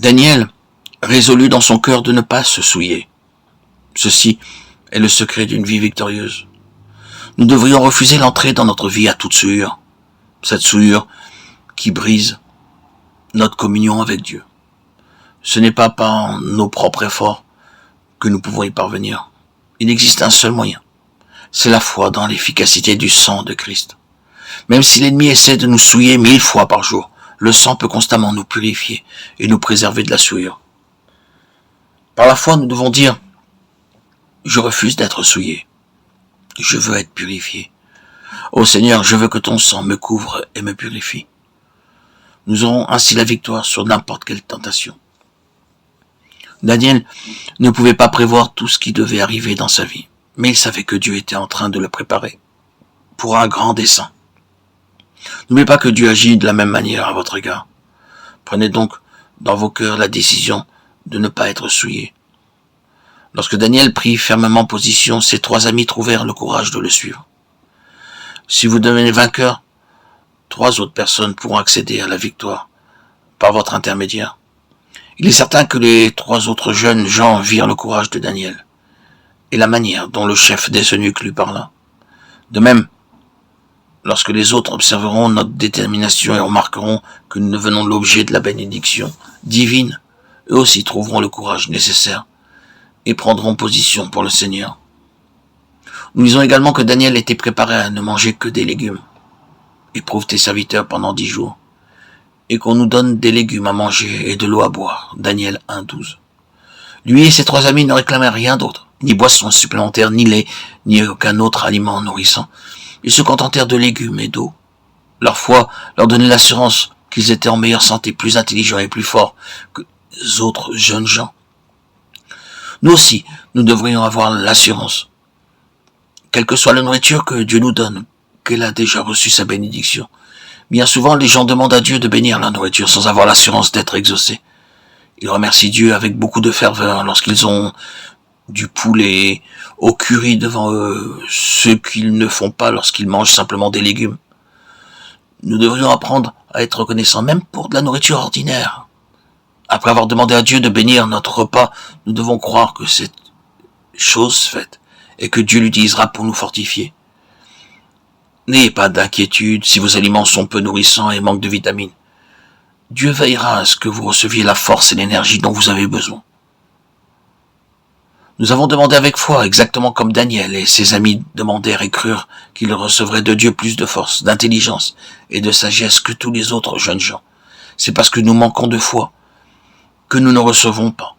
Daniel résolut dans son cœur de ne pas se souiller. Ceci est le secret d'une vie victorieuse. Nous devrions refuser l'entrée dans notre vie à toute souillure. Cette souillure qui brise notre communion avec Dieu. Ce n'est pas par nos propres efforts que nous pouvons y parvenir. Il existe un seul moyen. C'est la foi dans l'efficacité du sang de Christ. Même si l'ennemi essaie de nous souiller 1000 fois par jour, le sang peut constamment nous purifier et nous préserver de la souillure. Par la foi, nous devons dire « Je refuse d'être souillé. Je veux être purifié. Ô Seigneur, je veux que ton sang me couvre et me purifie. » Nous aurons ainsi la victoire sur n'importe quelle tentation. Daniel ne pouvait pas prévoir tout ce qui devait arriver dans sa vie, mais il savait que Dieu était en train de le préparer pour un grand dessein. N'oubliez pas que Dieu agit de la même manière à votre égard. Prenez donc dans vos cœurs la décision de ne pas être souillé. Lorsque Daniel prit fermement position, ses 3 amis trouvèrent le courage de le suivre. Si vous devenez vainqueur, 3 autres personnes pourront accéder à la victoire par votre intermédiaire. Il est certain que les 3 autres jeunes gens virent le courage de Daniel et la manière dont le chef des eunuques lui parla. De même, lorsque les autres observeront notre détermination et remarqueront que nous devenons l'objet de la bénédiction divine, eux aussi trouveront le courage nécessaire et prendront position pour le Seigneur. Nous lisons également que Daniel était préparé à ne manger que des légumes. Éprouve tes serviteurs pendant 10 jours, et qu'on nous donne des légumes à manger et de l'eau à boire. Daniel 1,12. Lui et ses 3 amis ne réclamaient rien d'autre, ni boisson supplémentaire, ni lait, ni aucun autre aliment nourrissant. Ils se contentèrent de légumes et d'eau. Leur foi leur donnait l'assurance qu'ils étaient en meilleure santé, plus intelligents et plus forts que les autres jeunes gens. Nous aussi, nous devrions avoir l'assurance, quelle que soit la nourriture que Dieu nous donne, qu'elle a déjà reçu sa bénédiction. Bien souvent, les gens demandent à Dieu de bénir la nourriture sans avoir l'assurance d'être exaucés. Ils remercient Dieu avec beaucoup de ferveur lorsqu'ils ont du poulet au curry devant eux, ce qu'ils ne font pas lorsqu'ils mangent simplement des légumes. Nous devrions apprendre à être reconnaissants même pour de la nourriture ordinaire. Après avoir demandé à Dieu de bénir notre repas, nous devons croire que c'est chose faite et que Dieu l'utilisera pour nous fortifier. N'ayez pas d'inquiétude si vos aliments sont peu nourrissants et manquent de vitamines. Dieu veillera à ce que vous receviez la force et l'énergie dont vous avez besoin. Nous avons demandé avec foi, exactement comme Daniel et ses amis demandèrent et crurent qu'ils recevraient de Dieu plus de force, d'intelligence et de sagesse que tous les autres jeunes gens. C'est parce que nous manquons de foi que nous ne recevons pas.